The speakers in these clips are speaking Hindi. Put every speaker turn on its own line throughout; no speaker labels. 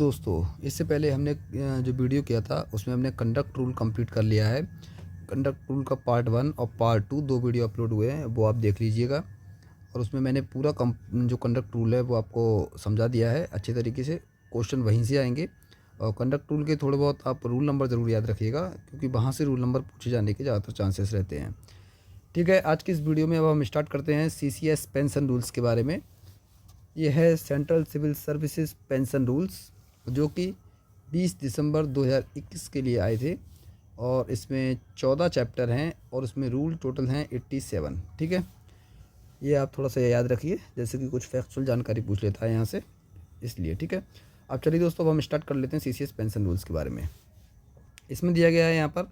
दोस्तों, इससे पहले हमने जो वीडियो किया था उसमें हमने कंडक्ट रूल कंप्लीट कर लिया है। कंडक्ट रूल का पार्ट 1 और पार्ट 2 दो वीडियो अपलोड हुए हैं, वो आप देख लीजिएगा। और उसमें मैंने पूरा जो कंडक्ट रूल है वो आपको समझा दिया है अच्छे तरीके से। क्वेश्चन वहीं से आएंगे और कंडक्ट रूल के थोड़े बहुत आप रूल नंबर ज़रूर याद रखिएगा, क्योंकि वहाँ से रूल नंबर पूछे जाने के ज़्यादातर चांसेस रहते हैं। ठीक है, आज की इस वीडियो में अब हम स्टार्ट करते हैं CCS पेंशन रूल्स के बारे में। ये है central civil services pension rules, जो कि 20 दिसंबर 2021 के लिए आए थे और इसमें 14 चैप्टर हैं और उसमें रूल टोटल हैं 87। ठीक है, ये आप थोड़ा सा याद रखिए, जैसे कि कुछ फैक्चुअल जानकारी पूछ लेता है यहाँ से, इसलिए। ठीक है, अब चलिए दोस्तों, अब हम स्टार्ट कर लेते हैं CCS पेंशन रूल्स के बारे में। इसमें दिया गया है यहाँ पर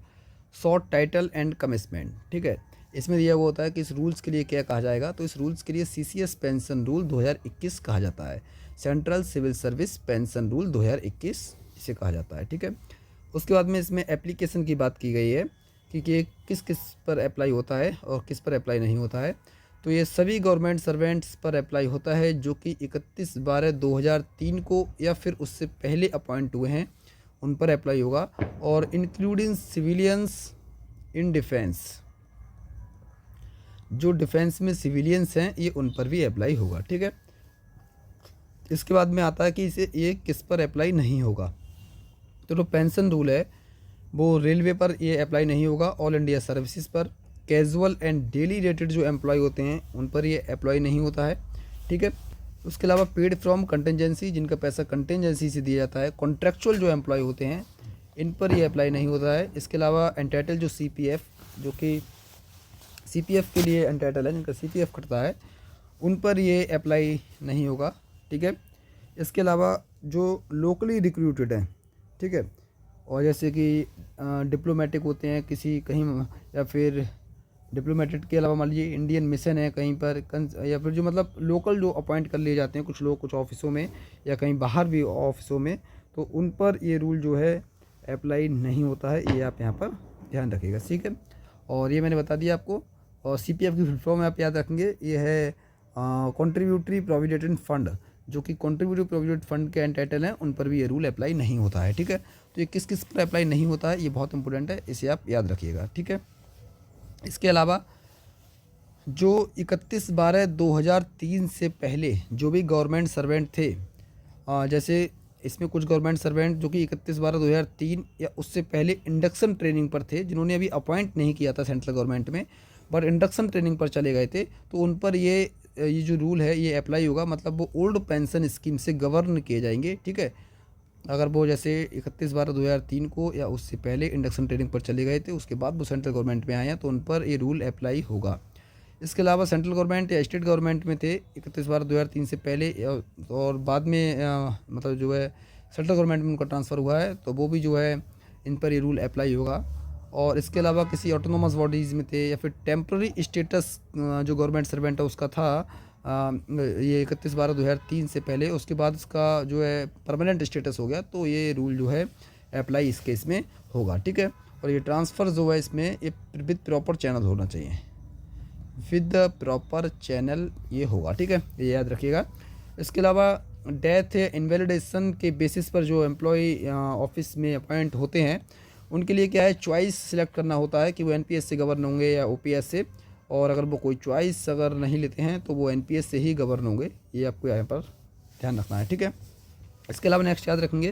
शॉर्ट टाइटल एंड कमिटमेंट। ठीक है, इसमें दिया हुआ होता है कि इस रूल्स के लिए क्या कहा जाएगा, तो इस रूल्स के लिए CCS पेंशन रूल 2021 कहा जाता है। Central civil service pension rule 2021 इसे कहा जाता है। ठीक है, उसके बाद में इसमें एप्लीकेशन की बात की गई है कि ये किस किस पर अप्लाई होता है और किस पर अप्लाई नहीं होता है। तो ये सभी गवर्नमेंट सर्वेंट्स पर अप्लाई होता है जो कि 31/12/2003 को या फिर उससे पहले अपॉइंट हुए हैं, उन पर अप्लाई होगा। और इंक्लूडिंग सिविलियंस इन डिफेंस, जो डिफेंस में सिविलियंस हैं ये उन पर भी अप्लाई होगा। ठीक है, इसके बाद में आता है कि इसे ये किस पर अप्लाई नहीं होगा। तो जो पेंशन रूल है वो रेलवे पर ये अप्लाई नहीं होगा, ऑल इंडिया सर्विसेज पर, कैजुअल एंड डेली रेटेड जो एम्प्लॉय होते हैं उन पर ये अप्लाई नहीं होता है। ठीक है, उसके अलावा पेड फ्रॉम कंटेंजेंसी, जिनका पैसा कंटेंजेंसी से दिया जाता है, कॉन्ट्रेक्चुअल जो एम्प्लॉय होते हैं इन पर ये अप्लाई नहीं होता है। इसके अलावा एंटाइटल जो CPF, जो कि CPF के लिए एंटाइटल है, जिनका CPF कटता है, उन पर ये अप्लाई नहीं होगा। ठीक है, इसके अलावा जो लोकली रिक्रूटेड हैं, ठीक है, और जैसे कि डिप्लोमेटिक होते हैं किसी कहीं, या फिर डिप्लोमेटिक के अलावा मान लीजिए इंडियन मिशन है कहीं पर, या फिर जो मतलब लोकल जो अपॉइंट कर लिए जाते हैं कुछ लोग कुछ ऑफिसों में या कहीं बाहर भी ऑफिसों में, तो उन पर ये रूल जो है अप्लाई नहीं होता है। ये आप यहाँ पर ध्यान रखिएगा। ठीक है, और ये मैंने बता दिया आपको। और CPF की फुल फॉर्म आप याद रखेंगे, ये है कॉन्ट्रीब्यूटरी प्रोविडेंट फंड, जो कि कॉन्ट्रीब्यूटरी प्रोविडेंट फंड के एंटाइटल हैं, उन पर भी ये रूल अप्लाई नहीं होता है। ठीक है, तो ये किस किस पर अप्लाई नहीं होता है ये बहुत इंपॉर्टेंट है, इसे आप याद रखिएगा। ठीक है, इसके अलावा जो 31/12/2003 से पहले जो भी गवर्नमेंट सर्वेंट थे, जैसे इसमें कुछ गवर्नमेंट सर्वेंट जो कि 31/12/2003 या उससे पहले इंडक्शन ट्रेनिंग पर थे, जिन्होंने अभी अपॉइंट नहीं किया था सेंट्रल गवर्नमेंट में, बट इंडक्शन ट्रेनिंग पर चले गए थे, तो उन पर ये जो रूल है ये अप्लाई होगा। मतलब वो ओल्ड पेंशन स्कीम से गवर्न किए जाएंगे। ठीक है, अगर वो जैसे 31/12/2003 को या उससे पहले इंडक्शन ट्रेनिंग पर चले गए थे, उसके बाद वो सेंट्रल गवर्नमेंट में आए हैं, तो उन पर ये रूल अप्लाई होगा। इसके अलावा सेंट्रल गवर्नमेंट या स्टेट गवर्नमेंट में थे 31/12/2003 से पहले, और बाद में मतलब जो है सेंट्रल गवर्नमेंट में उनका ट्रांसफ़र हुआ है, तो वो भी जो है इन पर ये रूल अप्लाई होगा। और इसके अलावा किसी ऑटोनोमस बॉडीज़ में थे या फिर टेम्प्रेरी स्टेटस जो गवर्नमेंट सर्वेंट है उसका था, ये 31/12/2003 से पहले, उसके बाद इसका जो है परमानेंट स्टेटस हो गया, तो ये रूल जो है अप्लाई इस केस में होगा। ठीक है, और ये ट्रांसफ़र जो है इसमें ये विद प्रॉपर चैनल होना चाहिए, विद द प्रॉपर चैनल ये होगा। ठीक है, ये याद रखिएगा। इसके अलावा डेथ या इनवैलिडेशन के बेसिस पर जो एम्प्लॉय ऑफिस में अपॉइंट होते हैं, उनके लिए क्या है, चॉइस सिलेक्ट करना होता है कि वो NPS से गवर्न होंगे या OPS से, और अगर वो कोई चॉइस अगर नहीं लेते हैं तो वो NPS से ही गवर्न होंगे। ये आपको यहाँ पर ध्यान रखना है। ठीक है, इसके अलावा नेक्स्ट याद रखेंगे,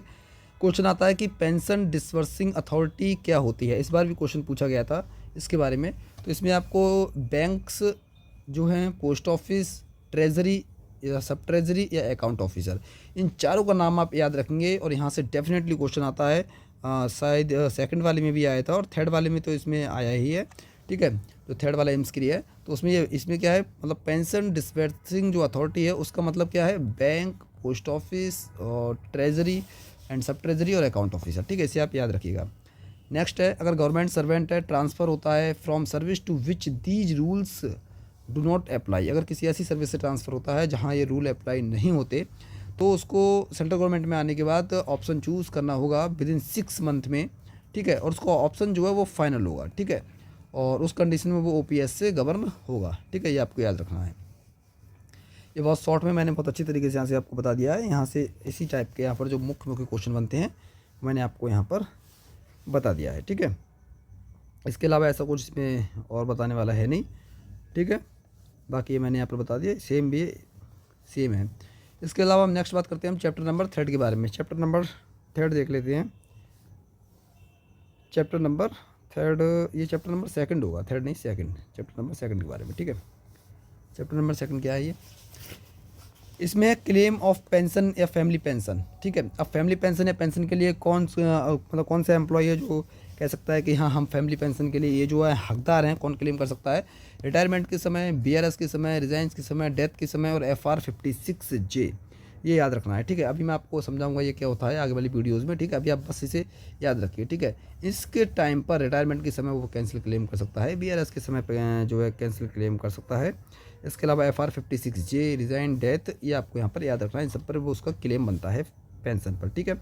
क्वेश्चन आता है कि पेंशन डिसबर्सिंग अथॉरिटी क्या होती है। इस बार भी क्वेश्चन पूछा गया था इसके बारे में। तो इसमें आपको बैंक्स जो हैं, पोस्ट ऑफिस, ट्रेजरी या सब ट्रेजरी या अकाउंट ऑफिसर, इन चारों का नाम आप याद रखेंगे और यहाँ से डेफिनेटली क्वेश्चन आता है। शायद सेकंड वाले में भी आया था और थर्ड वाले में तो इसमें आया ही है। ठीक है, तो थर्ड वाला एम्स के लिए है, तो उसमें ये इसमें क्या है, मतलब पेंशन डिसबर्सिंग जो अथॉरिटी है उसका मतलब क्या है, बैंक, पोस्ट ऑफिस और ट्रेजरी एंड सब ट्रेजरी और अकाउंट ऑफिसर। ठीक है, इसे आप याद रखिएगा। नेक्स्ट है, अगर गवर्नमेंट सर्वेंट है, ट्रांसफ़र होता है from service to which these rules do not apply, अगर किसी ऐसी सर्विस से ट्रांसफ़र होता है जहाँ ये रूल अप्लाई नहीं होते, तो उसको सेंट्रल गवर्नमेंट में आने के बाद ऑप्शन चूज़ करना होगा विदिन 6 मंथ में। ठीक है, और उसका ऑप्शन जो है वो फाइनल होगा। ठीक है, और उस कंडीशन में वो OPS से गवर्न होगा। ठीक है, ये आपको याद रखना है। ये बहुत शॉर्ट में मैंने बहुत अच्छी तरीके से यहाँ से आपको बता दिया है। यहाँ से इसी टाइप के यहाँ पर जो मुख्य मुख्य क्वेश्चन बनते हैं मैंने आपको यहाँ पर बता दिया है, ठीक है। इसके अलावा ऐसा कुछ इसमें और बताने वाला है नहीं, ठीक है। बाकी ये मैंने यहाँ पर बता दिया, सेम भी सेम है। इसके अलावा हम नेक्स्ट बात करते हैं हम चैप्टर नंबर 3 के बारे में। चैप्टर नंबर 3 देख लेते हैं। चैप्टर नंबर 3, ये चैप्टर नंबर 2 होगा, 3 नहीं 2, चैप्टर नंबर 2 के बारे में, ठीक है। चैप्टर नंबर 2 क्या है ये? इसमें क्लेम ऑफ पेंशन या फैमिली पेंशन, ठीक है। अब फैमिली पेंशन या पेंशन के लिए कौन सा एम्प्लॉय है जो कह सकता है कि हाँ हम फैमिली पेंशन के लिए ये जो है हकदार हैं, कौन क्लेम कर सकता है? रिटायरमेंट के समय, BRS के समय, रिजाइंस के समय, डेथ के समय और FR 56J, ये याद रखना है, ठीक है। अभी मैं आपको समझाऊंगा ये क्या होता है आगे वाली वीडियोज़ में, ठीक है। अभी आप बस इसे याद रखिए, ठीक है। इसके टाइम पर रिटायरमेंट के समय वो कैंसिल क्लेम कर सकता है, BRS के समय पर जो है कैंसिल क्लेम कर सकता है। इसके अलावा FR 56J, रिजाइन, डेथ, ये आपको यहाँ पर याद रखना है। इन सब पर वो उसका क्लेम बनता है पेंशन पर, ठीक है।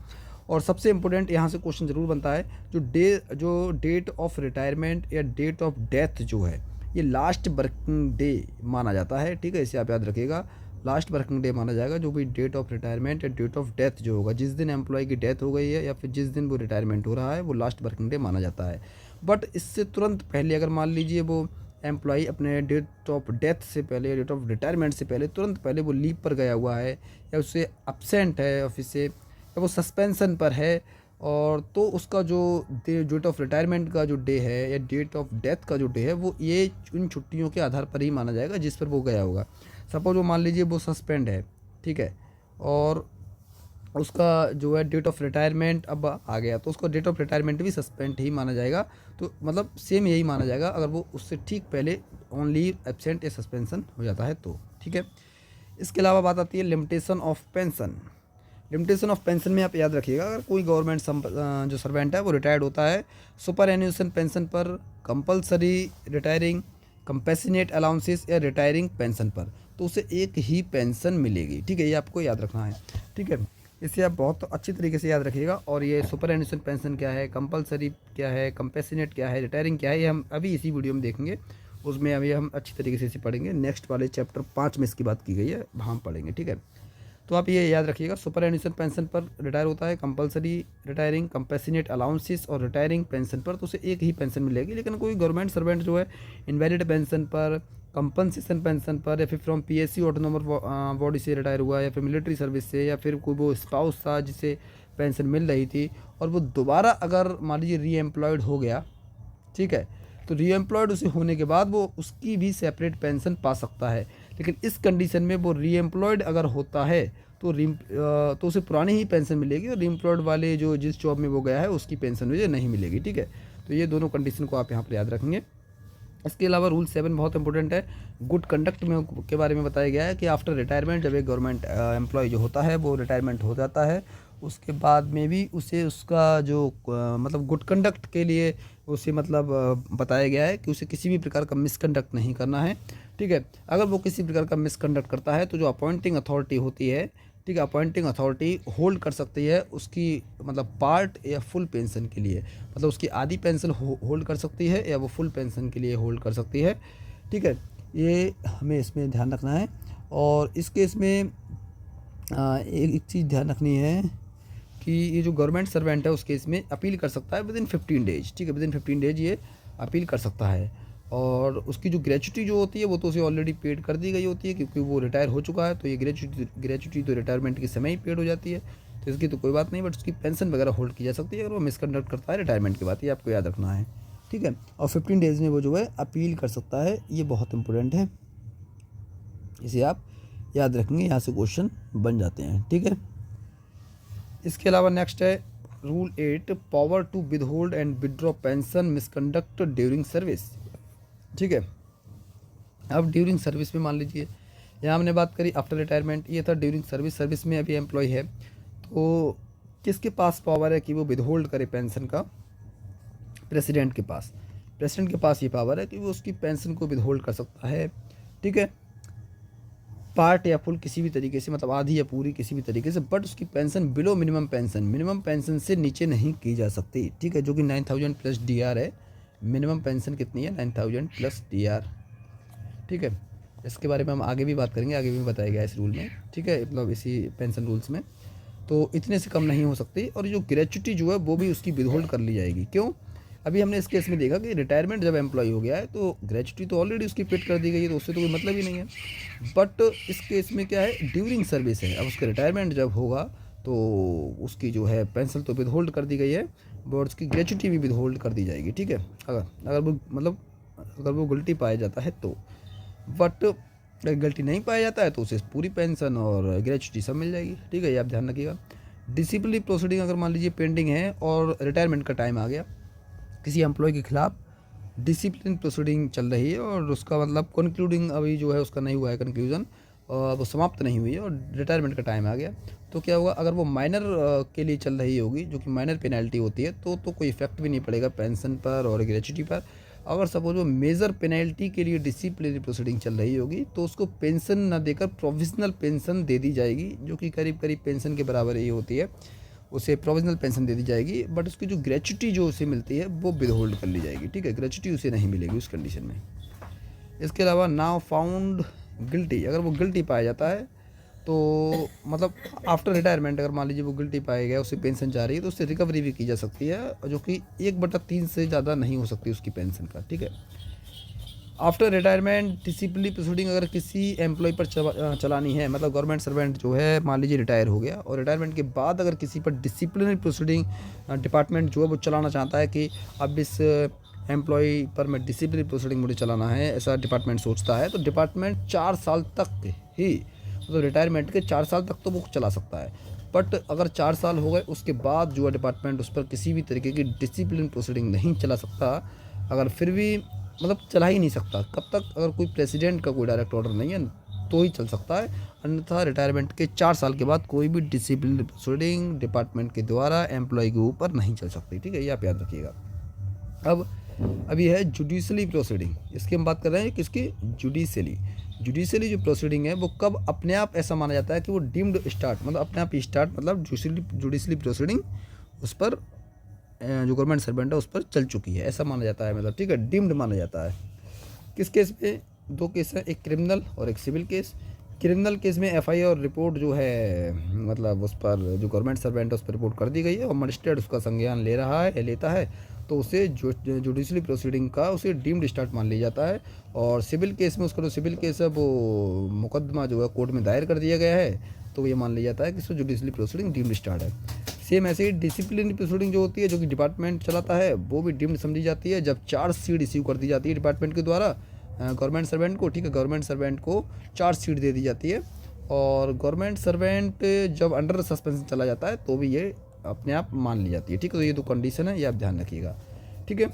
और सबसे इंपॉर्टेंट यहाँ से क्वेश्चन ज़रूर बनता है, जो डेट ऑफ रिटायरमेंट या डेट ऑफ डेथ जो है ये लास्ट वर्किंग डे माना जाता है, ठीक है। इसे आप याद रखिएगा, लास्ट वर्किंग डे माना जाएगा जो भी डेट ऑफ रिटायरमेंट या डेट ऑफ डेथ जो होगा, जिस दिन एम्प्लॉय की डेथ हो गई है या फिर जिस दिन वो रिटायरमेंट हो रहा है, वो लास्ट वर्किंग डे माना जाता है। बट इससे तुरंत पहले अगर मान लीजिए वो एम्प्लॉय अपने डेट ऑफ डेथ से पहले, डेट ऑफ रिटायरमेंट से पहले, तुरंत पहले वो लीव पर गया हुआ है या उससे एब्सेंट है ऑफिस से या वो सस्पेंशन पर है, और तो उसका जो डेट ऑफ रिटायरमेंट का जो डे है या डेट ऑफ डेथ का जो डे है वो ये उन छुट्टियों के आधार पर ही माना जाएगा जिस पर वो गया होगा। सपोज वो मान लीजिए वो सस्पेंड है, ठीक है, और उसका जो है डेट ऑफ रिटायरमेंट अब आ गया, तो उसका डेट ऑफ रिटायरमेंट भी सस्पेंड ही माना जाएगा। तो मतलब सेम यही माना जाएगा अगर वो उससे ठीक पहले ऑन लीव, एब्सेंट या सस्पेंशन हो जाता है तो, ठीक है। इसके अलावा बात आती है limitation of pension. Limitation of pension में आप याद रखिएगा, अगर कोई गवर्नमेंट जो सर्वेंट है वो रिटायर्ड होता है सुपर एन्यूएशन पेंशन पर, कंपलसरी रिटायरिंग, कंपेसिनेट अलाउंसेस या रिटायरिंग पेंशन पर, तो उसे एक ही पेंशन मिलेगी, ठीक है। ये आपको याद रखना है, ठीक है। इसे आप बहुत अच्छी तरीके से याद रखिएगा। और ये सुपर एन्यूएशन पेंशन क्या है, कंपलसरी क्या है, कंपेसिनेट क्या है, रिटायरिंग क्या है, ये हम अभी इसी वीडियो में देखेंगे। उसमें अभी हम अच्छी तरीके से इसे पढ़ेंगे। नेक्स्ट वाले चैप्टर 5 में इसकी बात की गई है, वहाँ हम पढ़ेंगे, ठीक है। तो आप ये याद रखिएगा, सुपर एन्यूएशन पेंशन पर रिटायर होता है, कंपलसरी रिटायरिंग, कंपेसिनेट अलाउंसेस और रिटायरिंग पेंशन पर, तो उसे एक ही पेंशन मिलेगी। लेकिन कोई गवर्नमेंट सर्वेंट जो है इनवैलिड पेंशन पर, कंपनसेशन पेंशन पर, या फिर फ्रॉम PSC ऑटोनोमस बॉडी से रिटायर हुआ, या फिर मिलिट्री सर्विस से, या फिर कोई वो स्पाउस था जिसे पेंशन मिल रही थी और वो दोबारा अगर मान लीजिए री एम्प्लॉयड हो गया, ठीक है, तो री एम्प्लॉयड उसे होने के बाद वो उसकी भी सेपरेट पेंशन पा सकता है। लेकिन इस कंडीशन में वो री एम्प्लॉयड अगर होता है तो उसे पुरानी ही पेंशन मिलेगी और री एम्प्लॉयड वाले जो जिस जॉब में वो गया है उसकी पेंशन मुझे नहीं मिलेगी, ठीक है। तो ये दोनों कंडीशन को आप यहाँ पर याद रखेंगे। इसके अलावा रूल 7 बहुत इंपॉर्टेंट है, गुड कंडक्ट में के बारे में बताया गया है कि आफ्टर रिटायरमेंट, जब एक गवर्नमेंट एम्प्लॉय जो होता है वो रिटायरमेंट हो जाता है, उसके बाद में भी उसे उसका जो मतलब गुड कंडक्ट के लिए उसे मतलब बताया गया है कि उसे किसी भी प्रकार का मिसकंडक्ट नहीं करना है, ठीक है। अगर वो किसी प्रकार का मिसकंडक्ट करता है तो जो अपॉइंटिंग अथॉरिटी होती है, ठीक है, अपॉइंटिंग अथॉरिटी होल्ड कर सकती है उसकी मतलब पार्ट या फुल पेंशन के लिए, मतलब उसकी आधी पेंशन होल्ड कर सकती है या वो फुल पेंशन के लिए होल्ड कर सकती है, ठीक है। ये हमें इसमें ध्यान रखना है। और इस केस में एक चीज़ ध्यान रखनी है कि ये जो गवर्नमेंट सर्वेंट है उस केस में अपील कर सकता है विदिन 15 डेज, ठीक है, विदिन 15 डेज ये अपील कर सकता है। और उसकी जो ग्रेच्युटी जो होती है वो तो उसे ऑलरेडी पेड कर दी गई होती है क्योंकि वो रिटायर हो चुका है, तो ये ग्रेच्युटी तो रिटायरमेंट के समय ही पेड हो जाती है, तो इसकी तो कोई बात नहीं, बट उसकी पेंशन वगैरह होल्ड की जा सकती है अगर वो मिसकंडक्ट करता है रिटायरमेंट की बात, ये आपको याद रखना है, ठीक है। और 15 डेज़ में वो जो है अपील कर सकता है, ये बहुत इंपॉर्टेंट है, इसे आप याद रखेंगे, यहाँ से क्वेश्चन बन जाते हैं, ठीक है। इसके अलावा नेक्स्ट है rule 8, power to withhold and withdraw pension misconduct during service, ठीक है। अब ड्यूरिंग सर्विस में मान लीजिए, यहाँ हमने बात करी आफ्टर रिटायरमेंट, ये था ड्यूरिंग सर्विस। सर्विस में अभी एम्प्लॉय है तो किसके पास पावर है कि वो विदहोल्ड करे पेंशन का? प्रेसिडेंट के पास। प्रेसिडेंट के पास ये पावर है कि वो उसकी पेंशन को विदहोल्ड कर सकता है, ठीक है, पार्ट या फुल किसी भी तरीके से, मतलब आधी या पूरी किसी भी तरीके से, बट उसकी पेंशन बिलो मिनिमम पेंशन से नीचे नहीं की जा सकती, ठीक है, जो कि 9000 प्लस DR है। मिनिमम पेंशन कितनी है? 9000 प्लस DR, ठीक है। इसके बारे में हम आगे भी बात करेंगे, आगे भी बताया गया इस रूल में, ठीक है, मतलब इसी पेंशन रूल्स में। तो इतने से कम नहीं हो सकती, और जो ग्रेच्युटी जो है वो भी उसकी विदहोल्ड कर ली जाएगी। क्यों? अभी हमने इस केस में देखा कि रिटायरमेंट जब एम्प्लॉय हो गया है तो ग्रेच्युटी तो ऑलरेडी उसकी पेड कर दी गई है, तो उससे तो कोई मतलब ही नहीं है। बट इस केस में क्या है, ड्यूरिंग सर्विस है। अब उसका रिटायरमेंट जब होगा तो उसकी जो है पेंशन तो विदहोल्ड कर दी गई है, बट उसकी ग्रेच्युटी भी विदहोल्ड कर दी जाएगी, ठीक है, अगर वो मतलब अगर वो गिल्टी पाया जाता है तो। बट अगर गलती नहीं पाया जाता है तो उसे पूरी पेंशन और ग्रेच्युटी सब मिल जाएगी, ठीक है, ये आप ध्यान रखिएगा। डिसिप्लिनरी प्रोसीडिंग अगर मान लीजिए पेंडिंग है और रिटायरमेंट का टाइम आ गया, किसी एम्प्लॉय के खिलाफ डिसिप्लिन प्रोसीडिंग चल रही है और उसका मतलब कंक्लूडिंग अभी जो है उसका नहीं हुआ है कंक्लूजन, और वो समाप्त नहीं हुई है और रिटायरमेंट का टाइम आ गया, तो क्या होगा, अगर वो माइनर के लिए चल रही होगी, जो कि माइनर पेनल्टी होती है, तो कोई इफेक्ट भी नहीं पड़ेगा पेंशन पर और ग्रेच्युटी पर। अगर सपोज वो मेजर पेनल्टी के लिए डिसिप्लिनरी प्रोसीडिंग चल रही होगी तो उसको पेंशन ना देकर प्रोविजनल पेंशन दे दी जाएगी, जो कि करीब करीब पेंशन के बराबर ही होती है, उसे प्रोविजनल पेंशन दे दी जाएगी। बट उसकी जो ग्रेच्युटी जो उसे मिलती है वो विदहोल्ड कर ली जाएगी, ठीक है, ग्रेच्युटी उसे नहीं मिलेगी उस कंडीशन में। इसके अलावा नाउ फाउंड गिल्टी, अगर वो गिल्टी पाया जाता है तो मतलब आफ्टर रिटायरमेंट अगर मान लीजिए वो गिल्टी पाया गया, उससे पेंशन जा रही है, तो उससे रिकवरी भी की जा सकती है, जो कि 1/3 से ज़्यादा नहीं हो सकती उसकी पेंशन का, ठीक है। आफ्टर रिटायरमेंट डिसिप्लिनरी प्रोसीडिंग अगर किसी एम्प्लॉय पर चलानी है, मतलब गवर्नमेंट सर्वेंट जो है मान लीजिए रिटायर हो गया और रिटायरमेंट के बाद अगर किसी पर डिसिप्लिनरी प्रोसीडिंग डिपार्टमेंट जो है वो चलाना चाहता है कि अब इस एम्प्लॉय पर मैं डिसिप्लिनरी प्रोसीडिंग मुझे चलाना है, ऐसा डिपार्टमेंट सोचता है, तो डिपार्टमेंट 4 साल तक ही, मतलब रिटायरमेंट के 4 साल तक तो वो चला सकता है। बट अगर 4 साल हो गए उसके बाद जो है डिपार्टमेंट उस पर किसी भी तरीके की डिसिप्लिन प्रोसीडिंग नहीं चला सकता, अगर फिर भी मतलब चला ही नहीं सकता, कब तक, अगर कोई प्रेसिडेंट का कोई डायरेक्ट ऑर्डर नहीं है तो ही चल सकता है, अन्यथा रिटायरमेंट के 4 साल के बाद कोई भी डिसिप्लिन प्रोसीडिंग डिपार्टमेंट के द्वारा एम्प्लॉय के ऊपर नहीं चल सकती, ठीक है, ये आप याद रखिएगा। अब अभी है जुडिशली प्रोसीडिंग, इसकी हम बात कर रहे हैं किसकी, जुडिशली जो प्रोसीडिंग है वो कब अपने आप ऐसा माना जाता है कि वो डीम्ड स्टार्ट, मतलब अपने आप ही स्टार्ट, मतलब जुडिशली प्रोसीडिंग उस पर जो गवर्नमेंट सर्वेंट है उस पर चल चुकी है, ऐसा माना जाता है, मतलब ठीक है, डीम्ड माना जाता है। किस केस में, 2 केस है, एक क्रिमिनल और एक सिविल केस। क्रिमिनल केस में एफआईआर रिपोर्ट जो है, मतलब उस पर जो गवर्नमेंट सर्वेंट है उस पर रिपोर्ट कर दी गई है और मजिस्ट्रेट उसका संज्ञान ले रहा है, लेता है, तो उसे जुडिशली प्रोसीडिंग का उसे डीम्ड स्टार्ट मान लिया जाता है। और सिविल केस में उसका जो सिविल केस है वो मुकदमा जो है कोर्ट में दायर कर दिया गया है, तो ये मान लिया जाता है कि इसको जुडिशली प्रोसीडिंग डीम्ड स्टार्ट है। सेम ऐसे ही डिसिप्लिनरी प्रोसीडिंग जो होती है, जो कि डिपार्टमेंट चलाता है, वो भी डीम्ड समझी जाती है जब चार्जशीट इश्यू कर दी जाती है डिपार्टमेंट के द्वारा गवर्नमेंट सर्वेंट को, ठीक है, गवर्नमेंट सर्वेंट को चार्जशीट दे दी जाती है, और गवर्नमेंट सर्वेंट जब अंडर सस्पेंशन चला जाता है तो भी ये अपने आप मान ली जाती है, ठीक है, तो ये 2 कंडीशन है, ये आप ध्यान रखिएगा, ठीक है।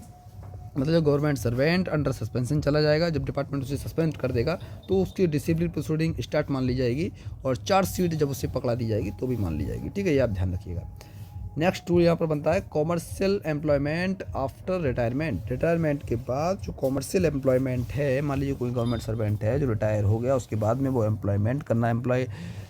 मतलब जब गवर्नमेंट सर्वेंट अंडर सस्पेंशन चला जाएगा, जब डिपार्टमेंट उसे सस्पेंड कर देगा तो उसकी डिसिप्लिन प्रोसीडिंग स्टार्ट मान ली जाएगी, और चार्जशीट जब उसे पकड़ा दी जाएगी तो भी मान ली जाएगी, ठीक है, ये आप ध्यान रखिएगा। नेक्स्ट रूल यहाँ पर बनता है commercial employment after retirement. Retirement के बाद जो कॉमर्शियल एम्प्लॉयमेंट है, मान लीजिए कोई गवर्नमेंट सर्वेंट है जो रिटायर हो गया, उसके बाद में वो एम्प्लॉयमेंट करना,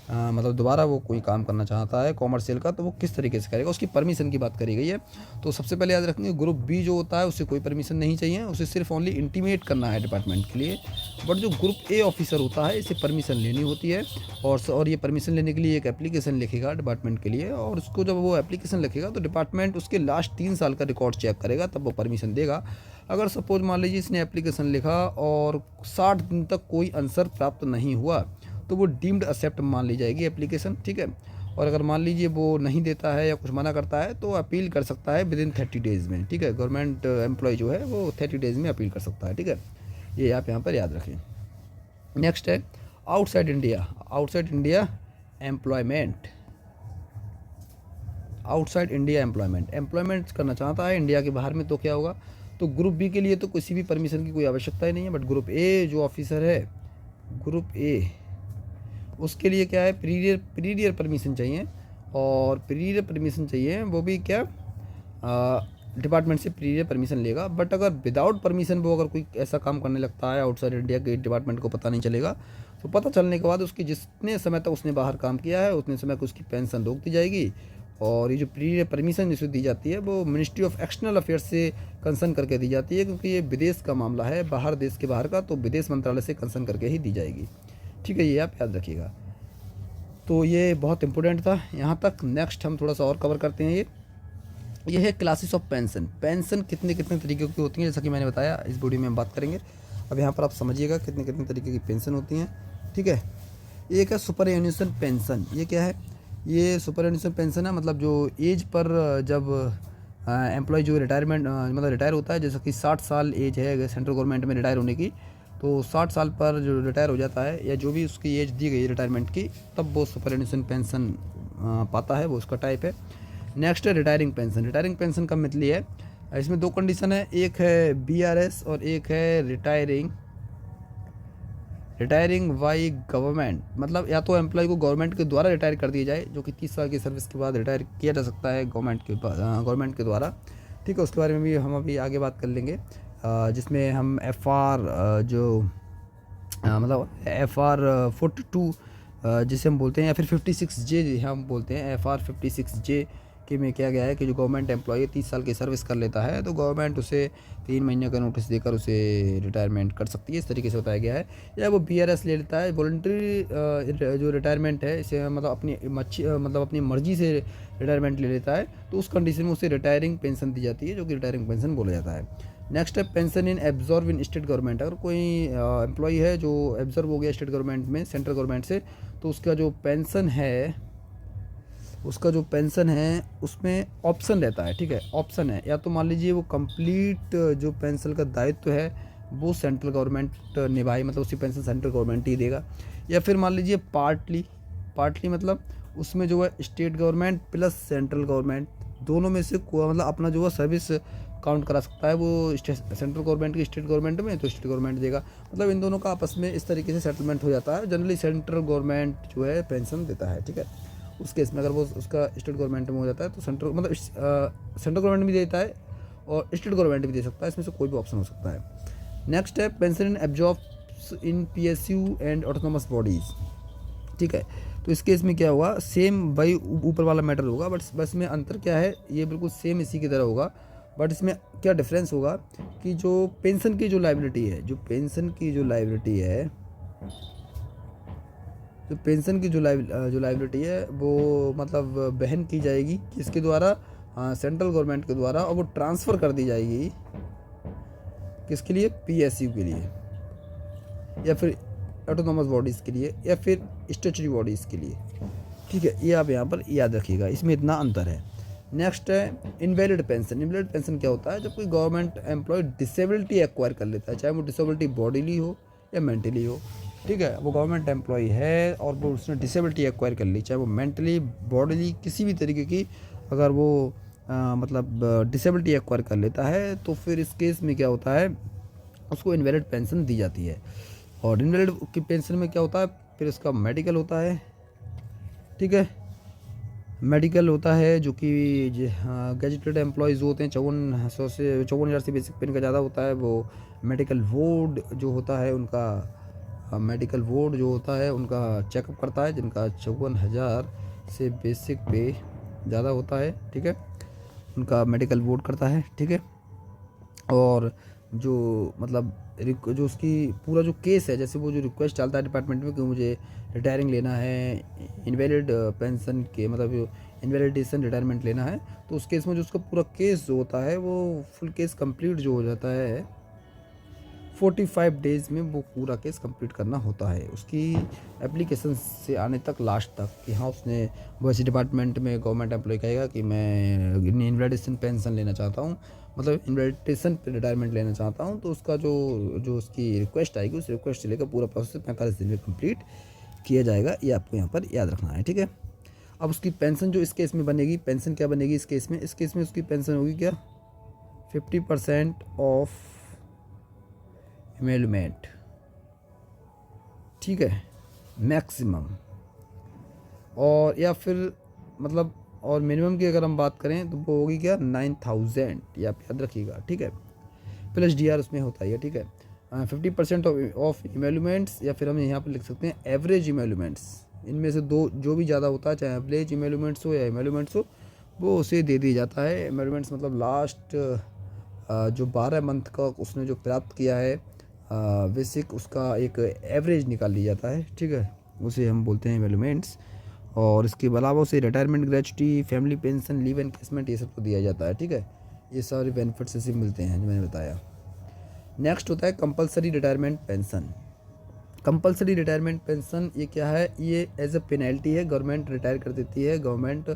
मतलब दोबारा वो कोई काम करना चाहता है कॉमर्शियल का, तो वो किस तरीके से करेगा, उसकी परमिशन की बात करी गई है। तो सबसे पहले याद रखेंगे ग्रुप बी जो होता है उससे कोई परमिशन नहीं चाहिए, उसे सिर्फ ओनली इंटीमेट करना है डिपार्टमेंट के लिए। बट जो ग्रुप ए ऑफिसर होता है इसे परमिशन लेनी होती है, और ये परमिशन लेने के लिए एक एप्लीकेशन लिखेगा डिपार्टमेंट के लिए, और उसको जब वो एप्लीकेशन लिखेगा तो डिपार्टमेंट उसके लास्ट 3 साल का रिकॉर्ड चेक करेगा, तब वो परमिशन देगा। अगर सपोज मान लीजिए इसने एप्लीकेशन लिखा और 60 दिन तक कोई आंसर प्राप्त नहीं हुआ तो वो डीम्ड एक्सेप्ट मान ली जाएगी एप्लीकेशन, ठीक है। और अगर मान लीजिए वो नहीं देता है या कुछ मना करता है तो अपील कर सकता है विदिन 30 डेज़ में, ठीक है, गवर्नमेंट एम्प्लॉय जो है वो 30 डेज़ में अपील कर सकता है, ठीक है, ये आप यहाँ पर याद रखें। नेक्स्ट है outside India, outside India employment. Outside India employment करना चाहता है इंडिया के बाहर में, तो क्या होगा, तो ग्रुप बी के लिए तो किसी भी परमिशन की कोई आवश्यकता ही नहीं है, बट ग्रुप ए जो ऑफिसर है, ग्रुप ए, उसके लिए क्या है, पीरियड परमिशन चाहिए, और पीरियड परमिशन चाहिए वो भी क्या, डिपार्टमेंट से पीरियड परमिशन लेगा। बट अगर विदाउट परमिशन वो अगर कोई ऐसा काम करने लगता है आउटसाइड इंडिया के, डिपार्टमेंट को पता नहीं चलेगा, तो पता चलने के बाद उसकी जितने समय तक उसने बाहर काम किया है उतने समय को उसकी पेंशन रोक दी जाएगी, और ये जो प्री परमिशन जिसे दी जाती है वो मिनिस्ट्री ऑफ एक्सटर्नल अफेयर्स से कंसर्न करके दी जाती है, क्योंकि ये विदेश का मामला है, बाहर देश के बाहर का, तो विदेश मंत्रालय से कंसर्न करके ही दी जाएगी। ठीक है, ये आप याद रखिएगा। तो ये बहुत इंपॉर्टेंट था यहाँ तक। नेक्स्ट हम थोड़ा सा और कवर करते हैं। ये है क्लासेस ऑफ पेंशन। पेंशन कितने कितने तरीके की होती हैं, जैसा कि मैंने बताया, इस वीडियो में हम बात करेंगे। अब यहाँ पर आप समझिएगा कितने कितने तरीके की पेंशन होती हैं। ठीक है, एक है सुपर एन्यूएशन पेंशन। ये क्या है? ये सुपर एन्यूएशन पेंशन है, मतलब जो एज पर जब एम्प्लॉय जो रिटायरमेंट मतलब रिटायर होता है, जैसा कि 60 साल एज है सेंट्रल गवर्नमेंट में रिटायर होने की, तो 60 साल पर जो रिटायर हो जाता है या जो भी उसकी एज दी गई है रिटायरमेंट की, तब वो सुपर एन्यूएशन पेंशन पाता है, वो उसका टाइप है। नेक्स्ट है रिटायरिंग पेंशन। रिटायरिंग पेंशन का मतलब ये है, इसमें दो कंडीशन है, एक है बीआरएस और एक है रिटायरिंग बाई गवर्नमेंट। मतलब या तो एम्प्लॉय को गवर्नमेंट के द्वारा रिटायर कर दिया जाए, जो कि 30 साल की सर्विस के बाद रिटायर किया जा सकता है गवर्नमेंट के द्वारा। ठीक है, उसके बारे में भी हम अभी आगे बात कर लेंगे, जिसमें हम मतलब FR 42 जिसे हम बोलते हैं, या फिर 56J हम बोलते हैं, FR 56J के में क्या गया है कि जो गवर्नमेंट एम्प्लॉय 30 साल की सर्विस कर लेता है तो गवर्नमेंट उसे 3 महीने का नोटिस देकर उसे रिटायरमेंट कर सकती है, इस तरीके से बताया गया है। या वो BRS ले लेता है, वॉलंटरी जो रिटायरमेंट है, इसे मतलब अपनी मर्जी से रिटायरमेंट ले लेता है, तो उस कंडीशन में उसे रिटायरिंग पेंशन दी जाती है, जो कि रिटायरिंग पेंशन बोला जाता है। नेक्स्ट है पेंशन इन एब्जॉर्व इन स्टेट गवर्नमेंट। अगर कोई एम्प्लॉय है जो एब्जॉर्व हो गया स्टेट गवर्नमेंट में, सेंट्रल गवर्नमेंट से, तो उसका जो पेंशन है उसमें ऑप्शन रहता है। ठीक है, ऑप्शन है, या तो मान लीजिए वो कंप्लीट जो पेंशन का दायित्व है वो सेंट्रल गवर्नमेंट निभाए, मतलब उसी पेंशन सेंट्रल गवर्नमेंट ही देगा, या फिर मान लीजिए पार्टली मतलब उसमें जो है state government plus central government दोनों में से मतलब अपना जो है सर्विस काउंट करा सकता है, वो सेंट्रल गवर्नमेंट की स्टेट गवर्नमेंट में, तो स्टेट गवर्नमेंट देगा। मतलब इन दोनों का आपस में इस तरीके से सेटलमेंट हो जाता है। जनरली सेंट्रल गवर्नमेंट जो है पेंशन देता है। ठीक है, उस केस में अगर वो उसका स्टेट गवर्नमेंट में हो जाता है तो सेंट्रल गवर्नमेंट भी देता है और स्टेट गवर्नमेंट भी दे सकता है, इसमें से कोई भी ऑप्शन हो सकता है। नेक्स्ट है pension in absorbs in PSU and autonomous bodies. ठीक है, तो इस केस में क्या होगा, सेम वही ऊपर वाला मैटर होगा, बस में अंतर क्या है, ये बिल्कुल सेम इसी की तरह होगा, बट इसमें क्या डिफरेंस होगा कि जो पेंशन की जो लायबिलिटी है, जो पेंशन की जो लायबिलिटी है वो मतलब वहन की जाएगी किसके द्वारा, सेंट्रल गवर्नमेंट के द्वारा, और वो ट्रांसफ़र कर दी जाएगी किसके लिए, PSU के लिए, या फिर ऑटोनोमस बॉडीज़ के लिए, या फिर स्टैट्यूटरी बॉडीज़ के लिए। ठीक है, ये आप यहाँ पर याद रखिएगा, इसमें इतना अंतर है। नेक्स्ट है इनवैलिड पेंशन। इनवैलिड पेंशन क्या होता है, जब कोई गवर्नमेंट एम्प्लॉय डिसेबिलिटी एक्वायर कर लेता है, चाहे वो डिसेबिलिटी बॉडीली हो या मेंटली हो। ठीक है, वो गवर्नमेंट एम्प्लॉय है और वो उसने डिसेबिलिटी एक्वायर कर ली, चाहे वो मेंटली बॉडीली किसी भी तरीके की, अगर वो मतलब डिसेबिलिटी एक्वायर कर लेता है, तो फिर इस केस में क्या होता है, उसको इनवैलिड पेंशन दी जाती है। और इनवैलिड की पेंशन में क्या होता है, फिर उसका मेडिकल होता है। ठीक है, मेडिकल होता है जो कि गैजेटेड एम्प्लॉयज़ होते हैं, 54,000 से बेसिक पे इनका ज़्यादा होता है। वो मेडिकल बोर्ड जो होता है उनका चेकअप करता है, जिनका 54,000 से बेसिक पे ज़्यादा होता है। ठीक है, उनका मेडिकल बोर्ड करता है। ठीक है, और जो मतलब जो उसकी पूरा जो केस है, जैसे वो जो रिक्वेस्ट चलता है डिपार्टमेंट में कि मुझे रिटायरिंग लेना है, इनवैलिड पेंशन के मतलब इनवैलिडेशन रिटायरमेंट लेना है, तो उस केस में जो उसका पूरा केस जो होता है वो फुल केस कंप्लीट जो हो जाता है 45 डेज़ में, वो पूरा केस कंप्लीट करना होता है उसकी एप्लीकेशन से आने तक, लास्ट तक, कि हाँ उसने वैसे डिपार्टमेंट में गवर्नमेंट एम्प्लॉय कहेगा कि मैं इनवैलिडेशन पेंशन लेना चाहता हूँ, मतलब इनवैलिडेशन पे रिटायरमेंट लेना चाहता हूँ, तो उसका जो उसकी रिक्वेस्ट आएगी, उस रिक्वेस्ट से लेकर पूरा प्रोसेस 45 दिन में कंप्लीट किया जाएगा। ये आपको यहाँ पर याद रखना है। ठीक है, अब उसकी पेंशन जो इस केस में बनेगी, पेंशन क्या बनेगी इस केस में उसकी पेंशन होगी क्या, 50% ऑफ एमेलमेंट। ठीक है, मैक्सिमम, और या फिर मतलब और मिनिमम की अगर हम बात करें तो वो होगी क्या, 9,000, ये आप याद रखिएगा। ठीक है, प्लस DR उसमें होता है। ठीक है, 50% ऑफ इमेलुमेंट्स, या फिर हम यहाँ पर लिख सकते हैं एवरेज इमेलुमेंट्स। इनमें से दो जो भी ज़्यादा होता है, चाहे एवरेज इमेलुमेंट्स हो या इमेलुमेंट्स हो, वो उसे दे दिया जाता है। एमेंडमेंट्स मतलब लास्ट जो 12 मंथ का उसने जो प्राप्त किया है बेसिक, उसका एक एवरेज निकाल लिया जाता है, ठीक है, उसे हम बोलते हैं एमेंडमेंट्स। और इसके अलावा उसे retirement gratuity, family pension, leave encashment, ये सब को दिया जाता है, ठीक है। ये सारे बेनिफिट्स इसे मिलते हैं जो मैंने बताया। नेक्स्ट होता है compulsory retirement pension. Compulsory retirement pension ये क्या है, ये एज अ पेनल्टी है, गवर्नमेंट रिटायर कर देती है गवर्नमेंट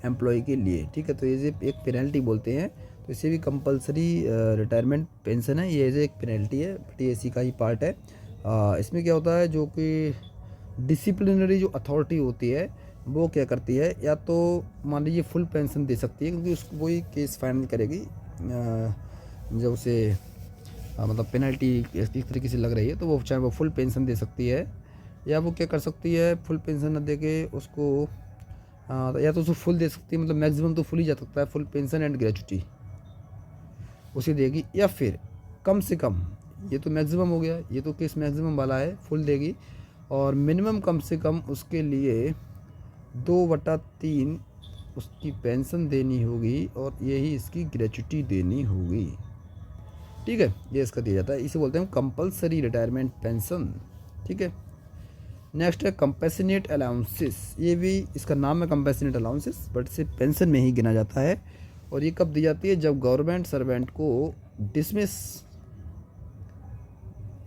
एम्प्लॉय के लिए, ठीक है। तो ये एक पेनल्टी बोलते हैं, तो इसे भी कंपलसरी रिटायरमेंट पेंशन है, ये एज एक पेनल्टी है, बट ये इसी का ही पार्ट है। इसमें क्या होता है, जो कि डिसिप्लिनरी जो अथॉरिटी होती है वो क्या करती है, या तो मान लीजिए फुल पेंशन दे सकती है, क्योंकि उसको वही केस फाइनल करेगी जब उसे मतलब पेनल्टी इस तरीके से लग रही है, तो वो चाहे वो फुल पेंशन दे सकती है, या वो क्या कर सकती है, फुल पेंशन न दे के उसको या तो उसको फुल दे सकती है, मतलब मैक्सिमम तो फुल ही जा सकता है, फुल पेंशन एंड ग्रेच्युटी उसे देगी, या फिर कम से कम, ये तो मैक्सिमम हो गया, ये तो केस मैक्सिमम वाला है, फुल देगी, और मिनिमम कम से कम उसके लिए 2/3 उसकी पेंशन देनी होगी, और यही इसकी ग्रेच्युटी देनी होगी, ठीक है। ये इसका दिया जाता है, इसे बोलते हैं कंपलसरी रिटायरमेंट पेंशन, ठीक है। नेक्स्ट है कंपेशनेट अलाउंसेस। ये भी इसका नाम है कंपेशनेट अलाउंसेस, बट इसे पेंशन में ही गिना जाता है। और ये कब दी जाती है, जब गवर्नमेंट सर्वेंट को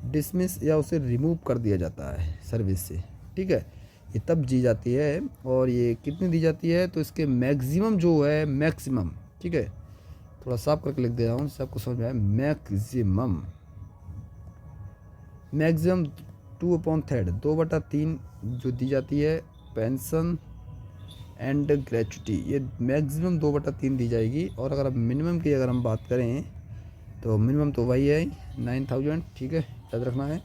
डिसमिस या उसे रिमूव कर दिया जाता है सर्विस से, ठीक है, ये तब दी जाती है। और ये कितनी दी जाती है, तो इसके मैक्सिमम जो है, मैक्सिमम, ठीक है, थोड़ा साफ करके लिख दे रहा हूँ सबको समझ में आए, मैक्सिमम 2/3 2/3 जो दी जाती है पेंशन एंड ग्रेच्युटी, ये मैक्सिमम 2/3 दी जाएगी। और अगर अब मिनिमम की अगर हम बात करें, तो मिनिमम तो वही है 9,000, ठीक है, याद रखना है।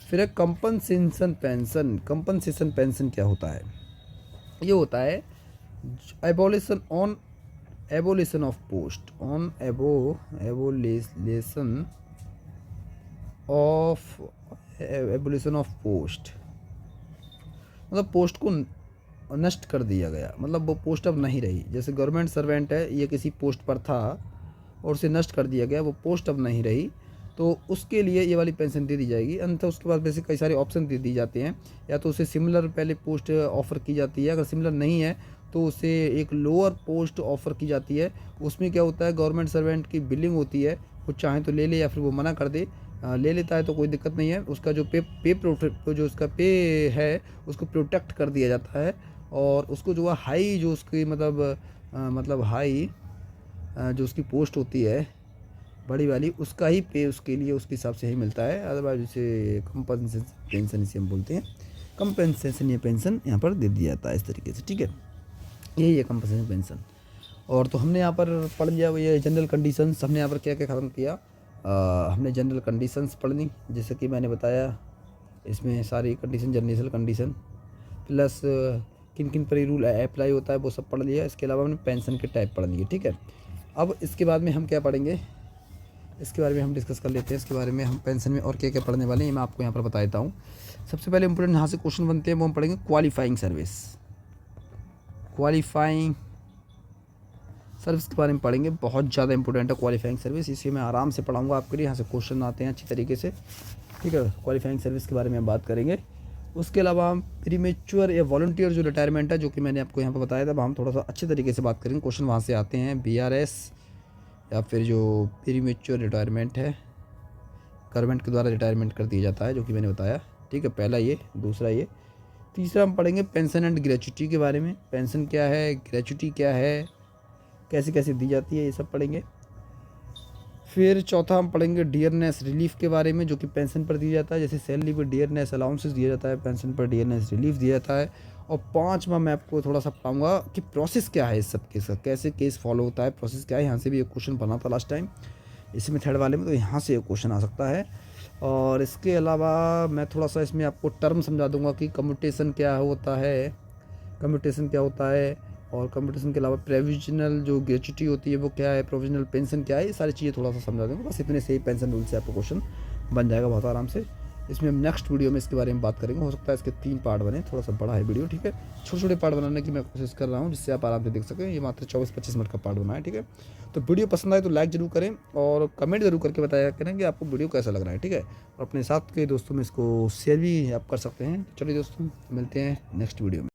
फिर है कंपनसेशन पेंशन। कंपनसेशन पेंशन क्या होता है, ये होता है abolition of post, abolition of post, मतलब पोस्ट को नष्ट कर दिया गया, मतलब वो पोस्ट अब नहीं रही। जैसे गवर्नमेंट सर्वेंट है, ये किसी पोस्ट पर था और उसे नष्ट कर दिया गया, वो पोस्ट अब नहीं रही, तो उसके लिए ये वाली पेंशन दे दी जाएगी। अन्यथा उसके बाद वैसे कई सारे ऑप्शन दे दी जाते हैं, या तो उसे सिमिलर पहले पोस्ट ऑफ़र की जाती है, अगर सिमिलर नहीं है तो उसे एक लोअर पोस्ट ऑफ़र की जाती है। उसमें क्या होता है, गवर्नमेंट सर्वेंट की बिलिंग होती है, वो चाहे तो ले ले या फिर वो मना कर दे। ले लेता है तो कोई दिक्कत नहीं है, उसका जो जो उसका पे है उसको प्रोटेक्ट कर दिया जाता है, और उसको जो है हाई, जो उसकी मतलब हाई जो उसकी पोस्ट होती है बड़ी वाली, उसका ही पे उसके लिए उसके हिसाब से ही मिलता है। अदरवाइज इसे कंपनसेशन पेंशन इसे हम बोलते हैं। कंपनसेशन या पेंशन यहाँ पर दे दिया जाता है इस तरीके से, ठीक है, यही है कंपनसेशन पेंशन। और तो हमने यहाँ पर पढ़ लिया ये जनरल कंडीशंस, हमने यहाँ पर क्या क्या ख़त्म किया, हमने जनरल कंडीशंस पढ़ ली, जैसे कि मैंने बताया इसमें सारी कंडीशन, जनरल कंडीशन प्लस किन किन पर रूल अप्लाई होता है वो सब पढ़ लिया। इसके अलावा हमने पेंशन के टाइप पढ़ लिए, ठीक है। अब इसके बाद में हम क्या पढ़ेंगे, इसके बारे में हम डिस्कस कर लेते हैं। इसके बारे में हम पेंशन में और क्या क्या पढ़ने वाले हैं, मैं आपको यहाँ पर बता देता हूँ। सबसे पहले इंपॉर्टेंट यहाँ से क्वेश्चन बनते हैं, वो हम पढ़ेंगे क्वालिफाइंग सर्विस। क्वालिफाइंग सर्विस के बारे में पढ़ेंगे, बहुत ज़्यादा इंपॉर्टेंट है क्वालिफाइंग सर्विस, इसे मैं आराम से पढ़ाऊँगा आपके लिए, यहाँ से क्वेश्चन आते हैं अच्छी तरीके से, ठीक है। क्वालिफाइंग सर्विस के बारे में हम बात करेंगे। उसके अलावा हम प्रीमेच्योर या वॉलंटियर जो रिटायरमेंट है, जो कि मैंने आपको यहाँ पर बताया था, हम थोड़ा सा अच्छे तरीके से बात करेंगे, क्वेश्चन वहाँ से आते हैं। BRS या फिर जो प्रीमेच्योर रिटायरमेंट है, गवर्नमेंट के द्वारा रिटायरमेंट कर दिया जाता है, जो कि मैंने बताया, ठीक है, पहला ये, दूसरा ये। तीसरा हम पढ़ेंगे पेंशन एंड ग्रेच्युटी के बारे में, पेंशन क्या है, ग्रेच्युटी क्या है, कैसे कैसे दी जाती है, ये सब पढ़ेंगे। फिर चौथा हम पढ़ेंगे डियरनेस रिलीफ के बारे में, जो कि पेंशन पर दिया जाता है, जैसे सैलरी पर डियरनेस अलाउंसेस दिया जाता है, पेंशन पर डियरनेस रिलीफ दिया जाता है। और पांचवा मैं आपको थोड़ा सा पढ़ाऊँगा कि प्रोसेस क्या है इस सब केस का, कैसे केस फॉलो होता है, प्रोसेस क्या है। यहाँ से भी एक क्वेश्चन बना था लास्ट टाइम इसमें थर्ड वाले में, तो यहाँ से एक क्वेश्चन आ सकता है। और इसके अलावा मैं थोड़ा सा इसमें आपको टर्म समझा दूंगा कि कम्यूटेशन क्या होता है, और कम्यूटेशन के अलावा प्रोविजनल जो ग्रेच्युटी होती है वो क्या है, प्रोविजनल पेंशन क्या है, ये सारी चीज़ें थोड़ा सा समझा दूंगा। बस इतने से ही पेंशन रूल से आपको क्वेश्चन बन जाएगा बहुत आराम से। इसमें हम नेक्स्ट वीडियो में इसके बारे में बात करेंगे। हो सकता है इसके 3 पार्ट बने, थोड़ा सा बड़ा है वीडियो, ठीक है। छोटे छोटे पार्ट बनाने की मैं कोशिश कर रहा हूँ जिससे आप आराम से देख सकें। ये मात्र 24-25 मिनट का पार्ट बना है, ठीक है। तो वीडियो पसंद आए तो लाइक जरूर करें और कमेंट जरूर करके बताया करें कि आपको वीडियो कैसा लग रहा है, ठीक है। और अपने साथ के दोस्तों में इसको शेयर भी आप कर सकते हैं। चलिए दोस्तों, मिलते हैं नेक्स्ट वीडियो में।